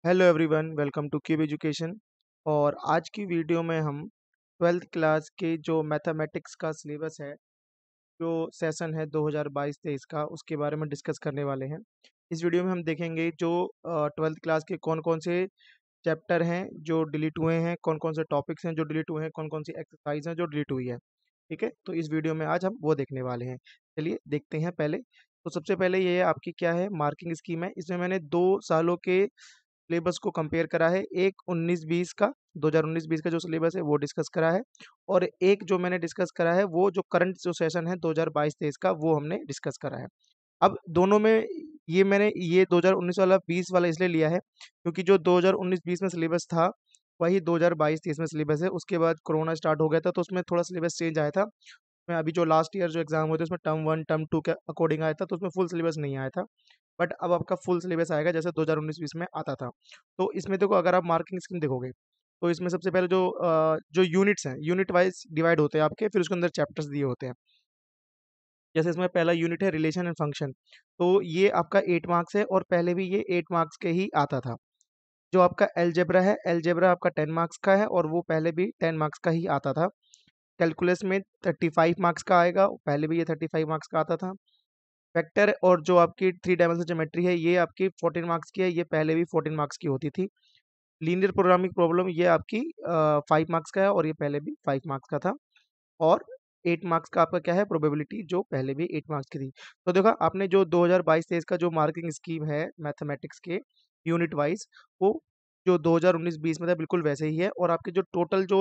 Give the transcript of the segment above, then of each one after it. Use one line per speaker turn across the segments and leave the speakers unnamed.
Hello everyone, welcome two cube education. और आज की वीडियो में हम ट्वेल्थ क्लास के जो मैथमेटिक्स का सिलेबस है, जो सेशन है 2022-23 का, उसके बारे में डिस्कस करने वाले हैं। इस वीडियो में हम देखेंगे जो ट्वेल्थ क्लास के कौन कौन से चैप्टर हैं जो डिलीट हुए हैं, कौन कौन से टॉपिक्स हैं जो डिलीट हुए हैं, कौन कौन सी एक्सरसाइज हैं जो डिलीट हुई है। ठीक है, तो इस वीडियो में आज हम वो देखने वाले हैं। चलिए देखते हैं। पहले तो सबसे पहले ये आपकी क्या है, मार्किंग स्कीम है। इसमें मैंने 2 सालों के सिलेबस को कंपेयर करा है। एक 19-20 का, 2019-20 का जो सिलेबस है वो डिस्कस करा है, और एक जो मैंने डिस्कस करा है वो जो करंट जो सेशन है 2022-23 का, वो हमने डिस्कस करा है। अब दोनों में मैंने ये 2019 वाला 20 वाला इसलिए लिया है क्योंकि जो 2019-20 में सिलेबस था वही 2022-23 में सिलेबस है। उसके बाद कोरोना स्टार्ट हो गया था तो उसमें थोड़ा सिलेबस चेंज आया था। मैं अभी जो लास्ट ईयर जो एग्जाम हुए थे उसमें टर्म 1 टर्म 2 के अकॉर्डिंग आया था, तो उसमें फुल सिलेबस नहीं आया था। बट अब आपका फुल सिलेबस आएगा जैसे 2019-20 में आता था। तो इसमें देखो, अगर आप मार्किंग स्कीम देखोगे तो इसमें सबसे पहले जो यूनिट्स हैं, यूनिट वाइज डिवाइड होते हैं आपके, फिर उसके अंदर चैप्टर्स दिए होते हैं। जैसे इसमें पहला यूनिट है रिलेशन एंड फंक्शन, तो ये आपका 8 मार्क्स है, और पहले भी ये 8 मार्क्स के ही आता था। जो आपका एलजेब्रा है, एलजेब्रा आपका 10 मार्क्स का है, और वो पहले भी 10 मार्क्स का ही आता था। कैलकुलस में 35 मार्क्स का आएगा, पहले भी ये 35 मार्क्स का आता था। वेक्टर और जो आपकी 3 डायमेंशनल ज्योमेट्री है, ये आपकी 14 मार्क्स की है, ये पहले भी 14 मार्क्स की होती थी। लीनियर प्रोग्रामिंग प्रॉब्लम ये आपकी 5 मार्क्स का है, और ये पहले भी 5 मार्क्स का था। और 8 मार्क्स का आपका क्या है, प्रोबेबिलिटी, जो पहले भी 8 मार्क्स की थी। तो देखो, आपने जो 2022-23 का जो मार्किंग स्कीम है मैथमेटिक्स के यूनिट वाइज, वो जो 2019-20 में था बिल्कुल वैसे ही है। और आपके जो टोटल जो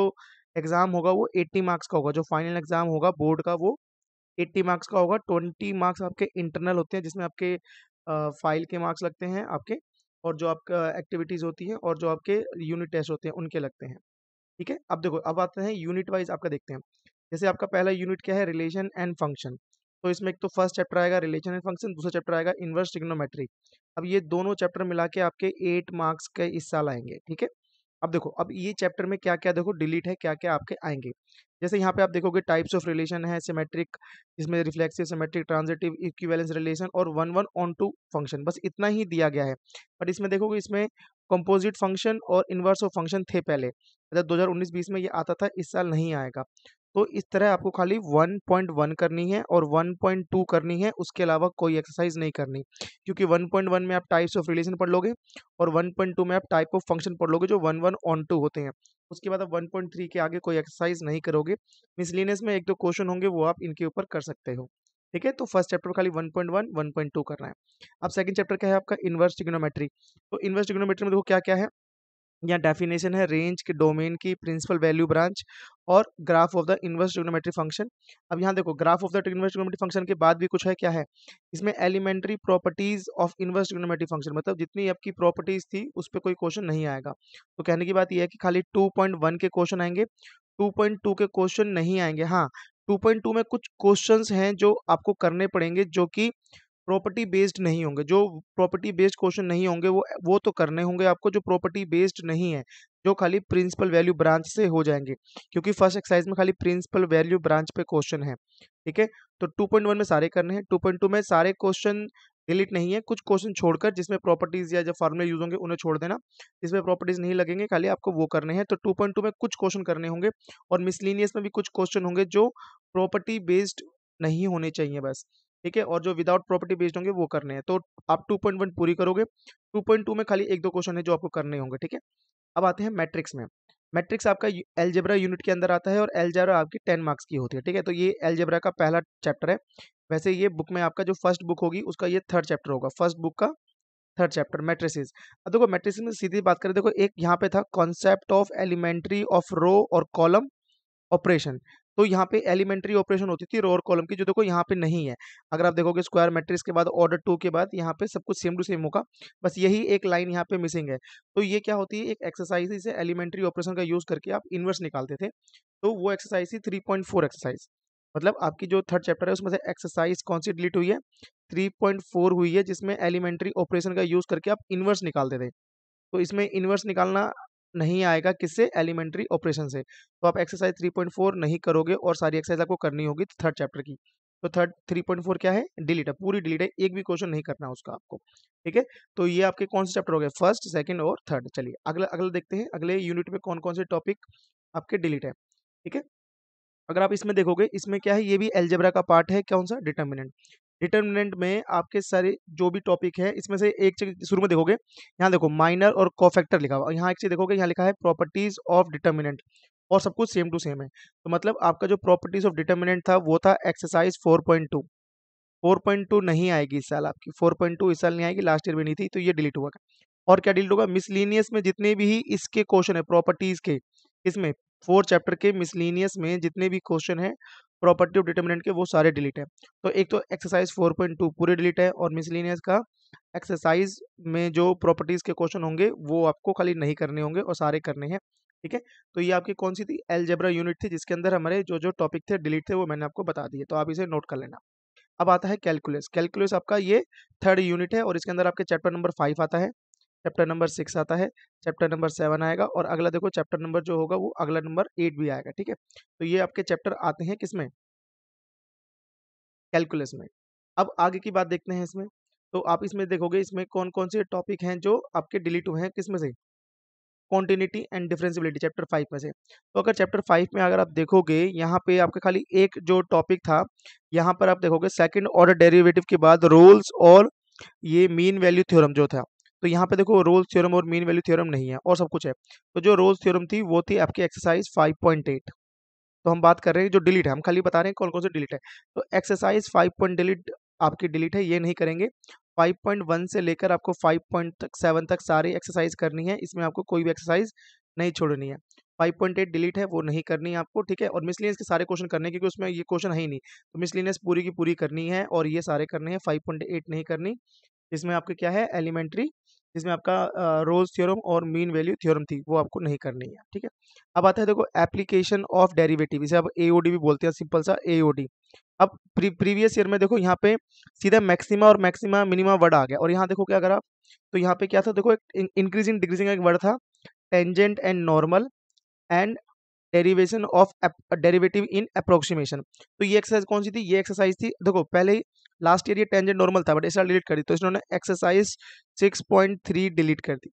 एग्जाम होगा वो 80 मार्क्स का होगा। जो फाइनल एग्जाम होगा बोर्ड का वो 80 मार्क्स का होगा। 20 मार्क्स आपके इंटरनल होते हैं, जिसमें आपके फाइल के मार्क्स लगते हैं आपके, और जो आपका एक्टिविटीज होती हैं, और जो आपके यूनिट टेस्ट होते हैं उनके लगते हैं। ठीक है, अब देखो, अब आते हैं यूनिट वाइज आपका देखते हैं। जैसे आपका पहला यूनिट क्या है, रिलेशन एंड फंक्शन। तो इसमें एक तो फर्स्ट चैप्टर आएगा रिलेशन एंड फंक्शन, दूसरा चैप्टर आएगा इनवर्स ट्रिग्नोमेट्री। अब ये दोनों चैप्टर मिला के आपके 8 मार्क्स के इस साल आएंगे। ठीक है, अब देखो, अब ये चैप्टर में क्या क्या देखो डिलीट है, क्या क्या आपके आएंगे। जैसे यहाँ पे आप देखोगे टाइप्स ऑफ रिलेशन है, सिमेट्रिक, इसमें reflexive, symmetric, transitive, equivalence relation, और one one onto function, बस इतना ही दिया गया है। बट इसमें देखोगे, इसमें कंपोजिट फंक्शन और इनवर्स ऑफ फंक्शन थे पहले, मतलब 2019-20 में ये आता था, इस साल नहीं आएगा। तो इस तरह आपको खाली 1.1 करनी है और 1.2 करनी है, उसके अलावा कोई एक्सरसाइज नहीं करनी। क्योंकि 1.1 में आप टाइप्स ऑफ रिलेशन पढ़ लोगे, और 1.2 में आप टाइप ऑफ फंक्शन पढ़ लोगे जो 1 1 ऑन 2 होते हैं। उसके बाद आप 1.3 के आगे कोई एक्सरसाइज नहीं करोगे। मिसलिनियस में एक दो क्वेश्चन होंगे, वो आप इनके ऊपर कर सकते हो। ठीक है, तो फर्स्ट चैप्टर खाली 1.1 1.2 करना है। अब सेकंड चैप्टर क्या है आपका, इनवर्स ट्रिग्नोमेट्री। तो इनवर्स ट्रिग्नोमेट्री में देखो क्या क्या है। यहाँ डेफिनेशन है रेंज के, डोमेन की, प्रिंसिपल वैल्यू ब्रांच, और graph of the inverse trigonometry function. अब यहाँ देखो, graph of the inverse trigonometry function के बाद भी कुछ है, क्या है इसमें, elementary properties of inverse trigonometry function, मतलब जितनी आपकी प्रॉपर्टीज थी उस पर कोई क्वेश्चन नहीं आएगा। तो कहने की बात यह है कि खाली 2.1 के क्वेश्चन आएंगे, 2.2 के क्वेश्चन नहीं आएंगे। हाँ, 2.2 में कुछ क्वेश्चंस हैं जो आपको करने पड़ेंगे, जो कि प्रॉपर्टी बेस्ड नहीं होंगे। जो प्रॉपर्टी बेस्ड क्वेश्चन नहीं होंगे वो तो करने होंगे आपको, जो प्रॉपर्टी बेस्ड नहीं है, जो खाली प्रिंसिपल वैल्यू ब्रांच से हो जाएंगे, क्योंकि फर्स्ट एक्सरसाइज में खाली प्रिंसिपल वैल्यू ब्रांच पे क्वेश्चन है। ठीक है, तो 2.1 में सारे करने हैं, 2.2 में सारे क्वेश्चन डिलीट नहीं है, कुछ क्वेश्चन छोड़कर, जिसमें प्रॉपर्टीज या जो फॉर्मूले यूज होंगे उन्हें छोड़ देना। इसमें प्रॉपर्टीज नहीं लगेंगे, खाली आपको वो करने हैं। तो 2.2 में कुछ क्वेश्चन करने होंगे, और मिसलिनियस में भी कुछ क्वेश्चन होंगे जो प्रॉपर्टी बेस्ड नहीं होने चाहिए बस। ठीक है, और जो विदाउट प्रॉपर्टी बेस्ड होंगे वो करने हैं। तो आप 2.1 पूरी करोगे, 2.2 में खाली एक दो क्वेश्चन है जो आपको करने होंगे। ठीक है, अब आते हैं मैट्रिक्स में। मैट्रिक्स आपका एलजेब्रा यूनिट के अंदर आता है, और एलजेब्रा आपकी 10 मार्क्स की होती है। ठीक है, तो ये एलजेब्रा का पहला चैप्टर है। वैसे ये बुक में आपका जो फर्स्ट बुक होगी उसका ये थर्ड चैप्टर होगा, फर्स्ट बुक का थर्ड चैप्टर मैट्रिसेस। अब देखो, मैट्रिसेस में सीधी बात करें, देखो एक यहाँ पे था कॉन्सेप्ट ऑफ एलिमेंट्री ऑफ रो और कॉलम ऑपरेशन। तो यहाँ पे एलिमेंट्री ऑपरेशन होती थी रो और कॉलम की, जो देखो यहाँ पे नहीं है। अगर आप देखोगे स्क्वायर मैट्रिक्स के बाद ऑर्डर 2 के बाद यहाँ पे सब कुछ सेम टू सेम होगा, बस यही एक लाइन यहाँ पे मिसिंग है। तो ये क्या होती है, एक एक्सरसाइज, इसे एलिमेंट्री ऑपरेशन का यूज करके आप इन्वर्स निकालते थे। तो वो एक्सरसाइज थी 3.4 एक्सरसाइज। मतलब आपकी जो थर्ड चैप्टर है उसमें से एक्सरसाइज कौन सी डिलीट हुई है, 3.4 हुई है, जिसमें एलिमेंट्री ऑपरेशन का यूज करके आप इन्वर्स निकालते थे। तो इसमें इन्वर्स निकालना नहीं आएगा, किससे, एलिमेंट्री ऑपरेशन से। तो आप एक्सरसाइज 3.4 नहीं करोगे, और सारी एक्सरसाइज आपको करनी होगी थर्ड चैप्टर की। तो 3.4 क्या है, डिलीट है, पूरी डिलीट है, एक भी क्वेश्चन नहीं करना उसका आपको। ठीक है, तो ये आपके कौन से चैप्टर हो गए, फर्स्ट, सेकंड और थर्ड। चलिए अगला अगला देखते हैं, अगले यूनिट में कौन कौन से टॉपिक आपके डिलीट है। ठीक है, अगर आप इसमें देखोगे, इसमें क्या है, ये भी अलजेब्रा का पार्ट है, कौन सा, डिटर्मिनेंट। डिटर्मिनेंट में आपके सारे जो भी टॉपिक है, इसमें से एक चीज शुरू में देखोगे, यहाँ देखो माइनर और कोफैक्टर लिखा हुआ, यहाँ एक चीज देखोगे, यहाँ लिखा है प्रॉपर्टीज ऑफ डिटर्मिनेंट, और सब कुछ सेम टू सेम है। तो मतलब आपका जो प्रॉपर्टीज ऑफ डिटर्मिनेंट था वो था एक्सरसाइज 4.2। 4.2 नहीं आएगी इस साल आपकी, 4.2 इस साल नहीं आएगी, लास्ट ईयर में नहीं थी, तो ये डिलीट हुआ। और क्या डिलीट होगा, मिसलीनियस में जितने भी इसके क्वेश्चन है प्रॉपर्टीज के, इसमें 4 चैप्टर के मिसलीनियस में जितने भी क्वेश्चन है प्रॉपर्टी ऑफ डिटर्मिनेंट के, वो सारे डिलीट है। तो एक तो एक्सरसाइज 4.2 पूरे डिलीट है, और मिसलीनियस का एक्सरसाइज में जो प्रॉपर्टीज के क्वेश्चन होंगे वो आपको खाली नहीं करने होंगे और सारे करने हैं। ठीक है, तो ये आपकी कौन सी थी, अलजेब्रा यूनिट थी, जिसके अंदर हमारे जो जो टॉपिक थे डिलीट थे वो मैंने आपको बता दिए, तो आप इसे नोट कर लेना। अब आता है कैलकुलस। कैलकुलस आपका ये थर्ड यूनिट है, और इसके अंदर आपके चैप्टर नंबर 5 आता है, चैप्टर नंबर 6 आता है, चैप्टर नंबर 7 आएगा, और अगला देखो चैप्टर नंबर जो होगा वो अगला नंबर 8 भी आएगा। ठीक है, तो ये आपके चैप्टर आते हैं किसमें, कैलकुलस में। अब आगे की बात देखते हैं इसमें, तो आप इसमें देखोगे इसमें कौन कौन से टॉपिक हैं जो आपके डिलीट हुए हैं, किसमें से, कॉन्टिन्यूटी एंड डिफरेंशियबिलिटी, चैप्टर 5 में से। तो अगर चैप्टर 5 में अगर आप देखोगे, यहाँ पे आपका खाली एक जो टॉपिक था, यहाँ पर आप देखोगे सेकंड ऑर्डर डेरिवेटिव के बाद रोल्स और ये मीन वैल्यू थ्योरम जो था, तो यहाँ पे देखो रोल्स थ्योरम और मीन वैल्यू थ्योरम नहीं है, और सब कुछ है। तो जो रोल्स थ्योरम थी वो थी आपकी एक्सरसाइज 5.8। तो हम बात कर रहे हैं जो डिलीट है, हम खाली बता रहे हैं कौन कौन से डिलीट है। तो एक्सरसाइज 5 पॉइंट डिलीट आपकी डिलीट है, ये नहीं करेंगे। 5.1 से लेकर आपको 5.7 तक सारी एक्सरसाइज करनी है, इसमें आपको कोई भी एक्सरसाइज नहीं छोड़नी है। 5.8 डिलीट है, वो नहीं करनी है आपको। ठीक है, और मिसलिनियस के सारे क्वेश्चन करने हैं, क्योंकि उसमें ये क्वेश्चन है ही नहीं, तो मिसलिनियस पूरी की पूरी करनी है, और ये सारे करने हैं, 5.8 नहीं करनी। इसमें आपके क्या है, एलिमेंट्री, जिसमें आपका रोल्स थ्योरम और मीन वैल्यू थ्योरम थी, वो आपको नहीं करनी है। ठीक है, अब आता है देखो एप्लीकेशन ऑफ डेरिवेटिव, इसे आप एओडी भी बोलते हैं, सिंपल सा एओडी। अब प्रीवियस ईयर में देखो यहाँ पे सीधा मैक्सिमा और मैक्सिमा मिनिमा वर्ड आ गया, और यहाँ देखो क्या अगर आप, तो यहाँ पे क्या था, देखो एक इंक्रीजिंग डिक्रीजिंग एक वर्ड था, tangent and normal and derivation of derivative in approximation. तो ये एक्सरसाइज कौन सी थी, ये एक्सरसाइज थी, देखो पहले ही लास्ट ईयर ये टेंजेंट नॉर्मल था, बट इस साल डिलीट कर दी, तो इन्होंने एक्सरसाइज 6.3 डिलीट कर दी,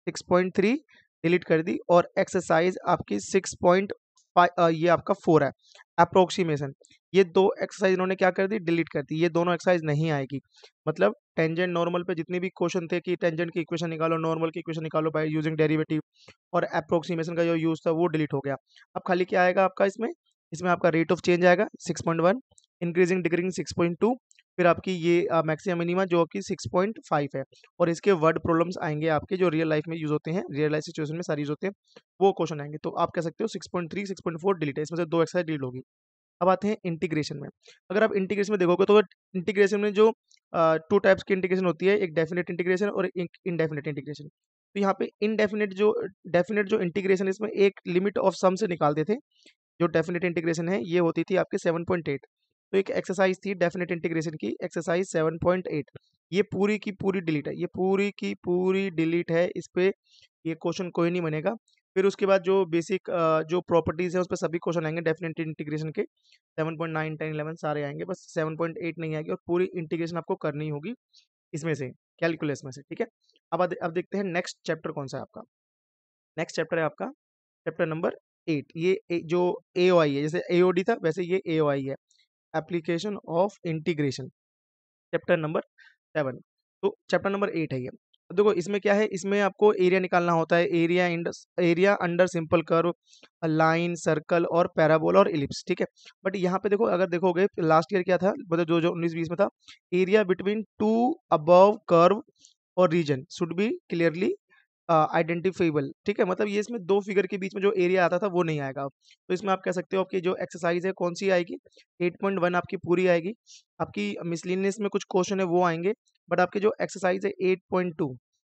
6.3 डिलीट कर दी, और एक्सरसाइज आपकी 6.5 ये आपका 4 है, अप्रोक्सीमेशन। ये दो एक्सरसाइज इन्होंने क्या कर दी, डिलीट कर दी, ये दोनों एक्सरसाइज नहीं आएगी। मतलब टेंजेंट नॉर्मल पे जितने भी क्वेश्चन थे कि टेंजेंट की इक्वेशन निकालो, नॉर्मल की इक्वेशन निकालो बाय यूजिंग डेरिवेटिव, और अप्रोक्सीमेशन का जो यूज था वो डिलीट हो गया। अब खाली क्या आएगा आपका इसमें, इसमें आपका रेट ऑफ चेंज आएगा 6.1, इंक्रीजिंग डिक्रीजिंग 6.2, फिर आपकी ये मैक्सिमम मिनिमा जो आपकी 6.5 है, और इसके वर्ड प्रॉब्लम्स आएंगे आपके जो रियल लाइफ में यूज होते हैं, रियल लाइफ सिचुएशन में सारी यूज होते हैं, वो क्वेश्चन आएंगे। तो आप कह सकते हो 6.3 6.4 डिलीट है, इसमें से दो एक्सरसाइज डिलीट होगी। अब आते हैं इंटीग्रेशन में। अगर आप इंटीग्रेशन में देखोगे तो इंटीग्रेशन में जो 2 टाइप्स की इंटीग्रेशन होती है, एक डेफिनेट इंटीग्रेशन और एक इनडेफिनेट इंटीग्रेशन। तो यहाँ पे इनडेफिनेट जो डेफिनेट जो इंटीग्रेशन, इसमें एक लिमिट ऑफ सम से निकालते थे। जो डेफिनेट इंटीग्रेशन है ये होती थी आपके 7.8। तो एक एक्सरसाइज थी डेफिनेट इंटीग्रेशन की, एक्सरसाइज 7.8, ये पूरी की पूरी डिलीट है, ये पूरी की पूरी डिलीट है, इस पे ये क्वेश्चन कोई नहीं बनेगा। फिर उसके बाद जो बेसिक जो प्रॉपर्टीज है उस पर सभी क्वेश्चन आएंगे डेफिनेट इंटीग्रेशन के, 7.9 10 11 सारे आएंगे, बस 7.8 नहीं आएगी, और पूरी इंटीग्रेशन आपको करनी होगी इसमें से, कैलकुलस में से। ठीक है, अब देखते हैं नेक्स्ट चैप्टर कौन सा है आपका। नेक्स्ट चैप्टर है आपका चैप्टर नंबर 8, ये जो एओआई है, जैसे एओडी था वैसे ये एओआई है, application of integration, chapter number 7। तो चैप्टर नंबर 8 है ये। अब देखो इसमें क्या है, इसमें आपको एरिया निकालना होता है, area under simple curve, line, circle और पैराबोला और इलिप्स। ठीक है, बट यहाँ पे देखो अगर देखोगे लास्ट ईयर क्या था, मतलब जो जो 19-20 में था, area between two above curve और region should be clearly identifiable. ठीक है, मतलब ये इसमें दो फिगर के बीच में जो एरिया आता था वो नहीं आएगा। तो इसमें आप कह सकते हो आपकी जो एक्सरसाइज है कौन सी आएगी, 8.1 आपकी पूरी आएगी। आपकी मिसलिनियस में कुछ क्वेश्चन है वो आएंगे, बट आपके जो एक्सरसाइज है 8.2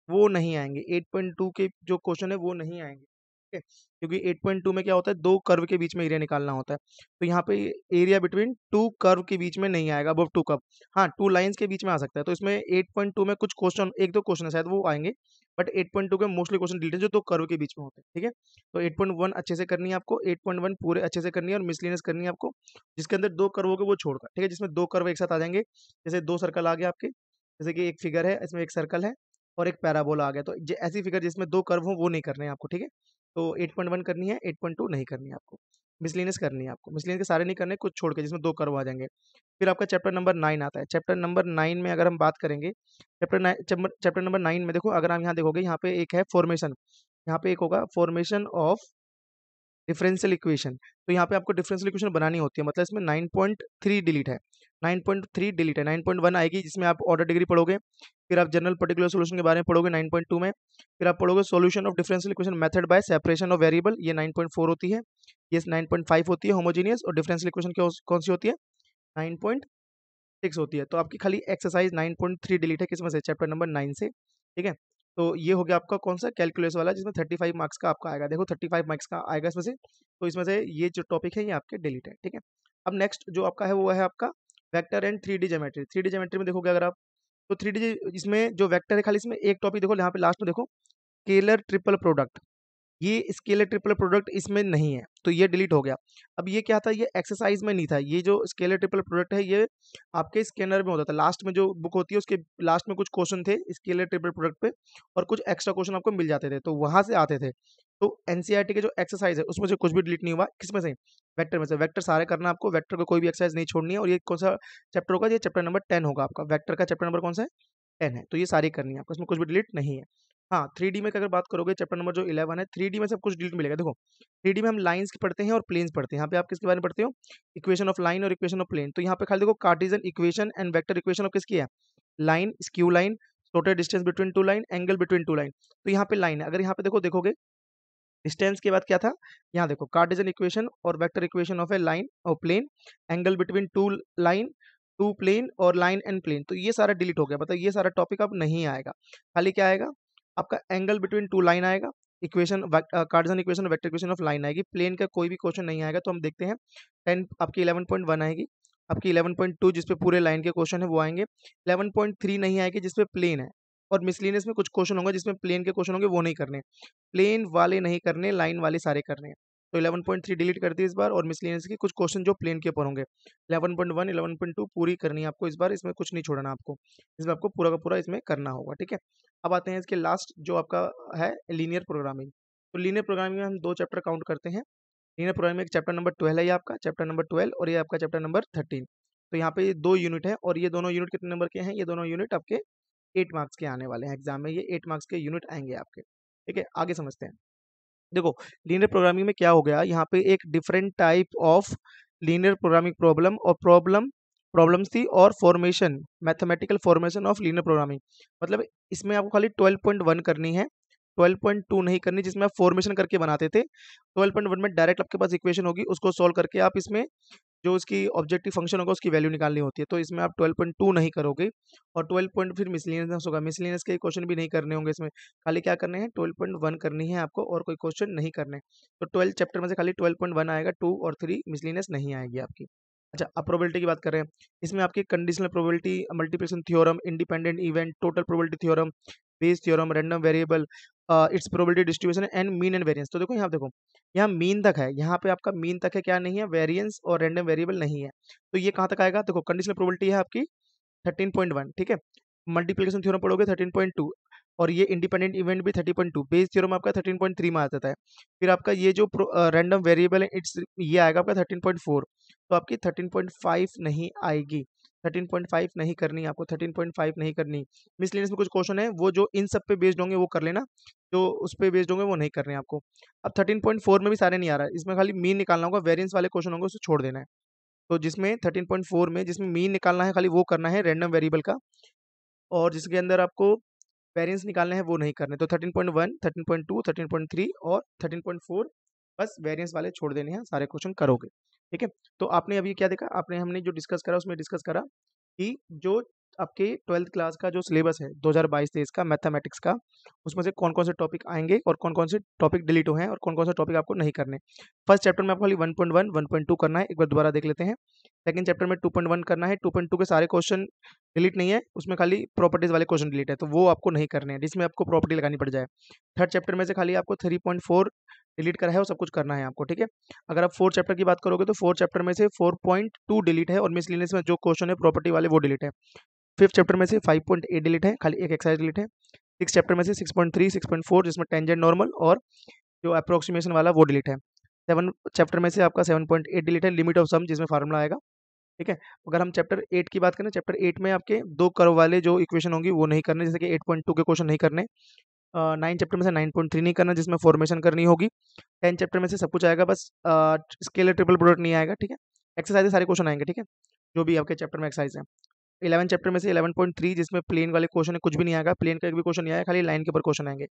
वो नहीं आएंगे, 8.2 के जो क्वेश्चन है वो नहीं आएंगे। है, क्योंकि 8.2 में क्या होता है, दो कर्व के बीच में एरिया निकालना होता है। तो यहाँ पे एरिया बिटवीन टू कर्व के बीच में नहीं आएगा, अबव टू कर्व। हाँ, टू लाइंस के बीच में आ सकता है। तो इसमें 8.2 में कुछ क्वेश्चन, एक दो क्वेश्चन है शायद वो आएंगे, बट 8.2 के मोस्टली क्वेश्चन डिलीट है जो दो कर्व के बीच में होते हैं। ठीक है, तो 8.1 अच्छे से करनी है आपको, 8.1 पूरे अच्छे से करनी है, और मिसलिनियस करनी है आपको, जिसके अंदर दो कर्व होंगे वो छोड़कर। ठीक है, जिसमें दो कर्व एक साथ आ जाएंगे, जैसे दो सर्कल आ गए आपके, जैसे कि एक फिगर है, इसमें एक सर्कल है और एक पैराबोला आ गया। तो ऐसी फिगर जिसमें दो कर्व हो वो नहीं करने हैं आपको। ठीक है, तो 8.1 करनी है, 8.2 नहीं करनी है आपको। मिसलिनियस करनी है आपको, मिसलिनियस के सारे नहीं करने, कुछ छोड़ के जिसमें दो कर्व आ जाएंगे। फिर आपका चैप्टर नंबर 9 आता है। चैप्टर नंबर 9 में अगर हम बात करेंगे, चैप्टर नंबर 9 में देखो, अगर हम यहाँ देखोगे, यहाँ पे एक है फॉर्मेशन, यहाँ पे एक होगा फॉर्मेशन ऑफ डिफरेंशियल इक्वेशन। तो यहाँ पे आपको डिफरेंशियल इक्वेशन बनानी होती है, मतलब इसमें 9.3 डिलीट है, 9.3 डिलीट है, 9.1 आएगी जिसमें आप ऑर्डर डिग्री पढ़ोगे। फिर आप जनरल पर्टिकुलर सॉल्यूशन के बारे में पढ़ोगे 9.2 में। फिर आप पढ़ोगे solution of differential equation method by separation of variable, ये 9.4 होती है। ये 9.5 होती है होमोजीनियस, और डिफरेंशियल इक्वेशन कौन सी होती है, 9.6 होती है। तो आपकी खाली एक्सरसाइज 9.3 डिलीट है, किसमें से, चैप्टर नंबर 9 से। ठीक है, तो ये हो गया आपका कौन सा, कैलकुलस वाला, जिसमें 35 मार्क्स का आपका आएगा। देखो 35 मार्क्स का आएगा इसमें से, तो इसमें से ये जो टॉपिक है ये आपके डिलीट है। ठीक है, अब नेक्स्ट जो आपका है वो है आपका vector and 3D geometry. 3D geometry में देखोगे अगर आप, तो 3D इसमें जो वेक्टर है, खाली इसमें एक टॉपिक देखो यहाँ पे लास्ट में देखो, स्केलर ट्रिपल प्रोडक्ट। ये स्केलर ट्रिपल प्रोडक्ट इसमें नहीं है, तो ये डिलीट हो गया। अब ये क्या था, ये एक्सरसाइज में नहीं था। ये जो स्केलर ट्रिपल प्रोडक्ट है ये आपके स्कैनर में होता था, लास्ट में जो बुक होती है उसके लास्ट में कुछ क्वेश्चन थे स्केलर ट्रिपल प्रोडक्ट पे, और कुछ एक्स्ट्रा क्वेश्चन आपको मिल जाते थे, तो वहां से आते थे। तो एनसीईआरटी के जो एक्सरसाइज है उसमें से कुछ भी डिलीट नहीं हुआ, किसमें से, वेक्टर में से। वेक्टर सारे करना आपको, वेक्टर को कोई भी एक्सरसाइज नहीं छोड़नी है। और ये कौन सा चैप्टर होगा, ये चैप्टर नंबर 10 होगा आपका, वेक्टर का चैप्टर नंबर कौन सा है, 10 है। तो ये सारी करनी है आपको, इसमें कुछ भी डिलीट नहीं है। हाँ, 3D में अगर बात करोगे, चैप्टर नंबर जो 11 है, 3D में सब कुछ डिलीट मिलेगा। देखो 3D में हम लाइंस पढ़ते हैं और प्लेन्स पढ़ते हैं। यहाँ पे आप किसके बारे में पढ़ते हो, इक्वेशन ऑफ लाइन और इक्वेशन ऑफ प्लेन। तो यहाँ पे खाली देखो Cartesian equation and vector equation of किसकी है, line, skew line, total distance between two line, angle between two line. तो यहाँ पे लाइन है, अगर यहाँ पे देखोगे डिस्टेंस के बाद क्या था, यहाँ देखो कार्टेशियन इक्वेशन और vector equation of a line और plane, angle between two line, two plane, और लाइन एंड प्लेन। तो ये सारा डिलीट हो गया, मतलब ये सारा टॉपिक अब नहीं आएगा। खाली क्या आएगा आपका, एंगल बिटवीन टू लाइन आएगा, equation Cartesian equation vector equation of line आएगी। प्लेन का कोई भी क्वेश्चन नहीं आएगा। तो हम देखते हैं 10 आपकी 11.1 आएगी, आपकी 11.2 जिसपे पूरे लाइन के क्वेश्चन है वो आएंगे, 11.3 नहीं आएगी जिसपे प्लेन है, और मिसलिनियस में कुछ क्वेश्चन होंगे जिसमें प्लेन के क्वेश्चन होंगे, वो नहीं करने, प्लेन वाले नहीं करने, लाइन वाले सारे करने हैं। तो 11.3 डिलीट कर दी इस बार, और मिसलिनियस के कुछ क्वेश्चन जो प्लेन के ऊपर होंगे, 11.1 11.2 पूरी करनी है आपको इस बार, इसमें कुछ नहीं छोड़ना आपको, इसमें आपको पूरा का पूरा इसमें करना होगा। ठीक है, अब आते हैं इसके लास्ट जो आपका है लीनियर प्रोग्रामिंग। तो लीनियर प्रोग्रामिंग में हम दो चैप्टर काउंट करते हैं। लीनियर प्रोग्रामिंग में चैप्टर नंबर 12 है, ये आपका चैप्टर नंबर 12, और ये आपका चैप्टर नंबर 13। तो यहाँ पे ये दो यूनिट है, और ये दोनों यूनिट कितने नंबर के हैं, ये दोनों यूनिट आपके 8 मार्क्स के आने वाले हैं एग्जाम में, ये 8 मार्क्स के यूनिट आएंगे आपके। ठीक है, आगे समझते हैं। देखो लीनियर प्रोग्रामिंग में क्या हो गया, यहाँ पे एक different type of linear programming problem और प्रॉब्लम्स थी, और formation, mathematical formation of linear programming. मतलब इसमें आपको खाली 12.1 करनी है, 12.2 नहीं करनी, जिसमें आप फॉर्मेशन करके बनाते थे। 12.1 में डायरेक्ट आपके पास इक्वेशन होगी, उसको सॉल्व करके आप इसमें जो उसकी ऑब्जेक्टिव फंक्शन होगा उसकी वैल्यू निकालनी होती है। तो इसमें आप 12.2 नहीं करोगे, और 12 पॉइंट फिर मिसलिनियस होगा, मिसलिनियस के क्वेश्चन भी नहीं करने होंगे इसमें। खाली क्या करने हैं, 12.1 करनी है आपको, और कोई क्वेश्चन नहीं करने। तो 12 चैप्टर में से खाली 12.1 आएगा, 2 और 3 मिसलिनियस नहीं आएगी आपकी। अच्छा, अब प्रोबेबिलिटी की बात कर रहे हैं। इसमें आपकी conditional probability, multiplication theorem, independent event, total probability theorem, Bayes theorem, random variable, it's probability distribution and mean and variance. तो देखो यहाँ देखो, यहाँ मीन तक है, यहाँ पे आपका मीन तक है, क्या नहीं है, वेरिएंस और रैंडम वेरिएबल नहीं है। तो ये कहाँ तक आएगा, देखो कंडीशनल प्रोबेबिलिटी है आपकी 13.1। ठीक है, मल्टीप्लिकेशन थ्योरम पढ़ोगे 13.2, और ये इंडिपेंडेंट इवेंट भी 30.2, बेस थ्योरम आपका 13.3 में आ जाता है। फिर आपका ये जो रैंडम वेरिएबल है इट्स, ये आएगा आपका 13.4। तो आपकी 13.5 नहीं आएगी, 13.5 नहीं करनी आपको, 13.5 नहीं करनी। मिसलेनियस में कुछ क्वेश्चन है वो जो इन सब पे बेस्ड होंगे वो कर लेना, जो उस पे बेस्ड होंगे वो नहीं करने आपको। अब 13.4 में भी सारे नहीं आ रहा है, इसमें खाली मीन निकालना होगा, वेरिएंस वाले क्वेश्चन होंगे उसे छोड़ देना है। तो जिसमें 13.4 में जिसमें मीन निकालना है खाली वो करना है रैंडम वेरिएबल का, और जिसके अंदर आपको वेरिएंस निकालने हैं वो नहीं करने। तो 13.1, 13.2, 13.3 और 13.4 बस वेरिएंस वाले छोड़ देने हैं, सारे क्वेश्चन करोगे। ठीक है, तो आपने अभी क्या देखा, आपने हमने जो डिस्कस करा उसमें डिस्कस करा कि जो आपके 12th क्लास का जो सिलेबस है 2022-23 का मैथमेटिक्स का, उसमें से कौन-कौन से टॉपिक आएँगे और कौन-कौन से टॉपिक डिलीट हुए हैं और कौन-कौन से टॉपिक आपको नहीं करने। फर्स्ट चैप्टर में आपको खाली 1.1, 1.2 करना है, एक बार दोबारा देख लेते हैं। सेकंड चैप्टर में 2.1 करना है, 2.2 के सारे क्वेश्चन डिलीट नहीं है, उसमें खाली प्रॉपर्टीज़ वाले क्वेश्चन डिलीट है, तो वो आपको नहीं करने हैं, जिसमें आपको प्रॉपर्टी लगानी पड़ जाए। थर्ड चैप्टर में से खाली आपको 3.4 डिलीट करा है और सब कुछ करना है आपको, ठीक है। अगर आप फोर्थ चैप्टर की बात करोगे तो फोर्थ चैप्टर में से 4.2 डिलीट है और मिसलेनियस में जो क्वेश्चन है प्रॉपर्टी वाले वो डिलीट है। फिफ्थ चैप्टर में से 5.8 डिलीट है, खाली एक एक्सरसाइज डिलीट है। सिक्स चैप्टर में से 6.3, 6.4 जिसमें टेंजेंट नॉर्मल और जो अप्रोक्सीमेशन वाला वो डिलीट है। सेवन चैप्टर में से आपका 7.8 डिलीट है, लिमिट ऑफ सम जिसमें फार्मूला आएगा, ठीक है। अगर हम चैप्टर 8 की बात करें, चैप्टर 8 में आपके 2 कर्व वाले जो इक्वेशन होंगी वो नहीं करने, जैसे कि 8.2 के क्वेश्चन नहीं करने। 9 चैप्टर में से 9.3 नहीं करना, जिसमें फॉर्मेशन करनी होगी। 10 चैप्टर में से सब कुछ आएगा, बस स्केलर ट्रिपल प्रोडक्ट नहीं आएगा, ठीक है। एक्सरसाइज सारे क्वेश्चन आएंगे, ठीक है, जो भी आपके चैप्टर में एक्सरसाइज है। 11 चैप्टर में से 11.3 जिसमें प्लेन वाले क्वेश्चन है कुछ भी नहीं आएगा, प्लेन का एक भी क्वेश्चन नहीं आएगा, खाली लाइन के ऊपर क्वेश्चन आएंगे।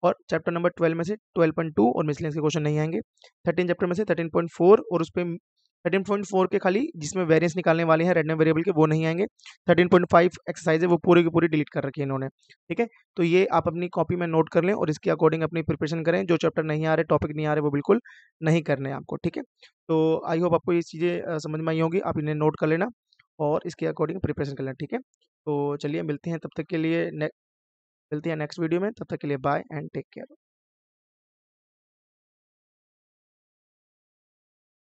और चैप्टर नंबर 12 में से 12.2 और मिसलेनियस के क्वेश्चन नहीं आएंगे। 13 चैप्टर में से 13.4 और उस पर 13.4 के खाली जिसमें वेरिएंस निकालने वाले हैं रैंडम वेरिएबल के वो नहीं आएंगे। 13.5 एक्सरसाइज है वो पूरी की पूरी डिलीट कर रखी है इन्होंने, ठीक है। तो ये आप अपनी कॉपी में नोट कर लें और इसके अकॉर्डिंग अपनी प्रिपरेशन करें। जो चैप्टर नहीं आ रहे, टॉपिक नहीं आ रहे, वो बिल्कुल नहीं करने हैं आपको, ठीक है। तो आई होप आपको ये चीज़ें समझ में आई होंगी, आप इन्हें नोट कर लेना और इसके अकॉर्डिंग प्रिपरेशन कर लेना, ठीक है। तो चलिए मिलते हैं तब तक के लिए मिलते हैं नेक्स्ट वीडियो में, तब तक के लिए बाय एंड टेक केयर।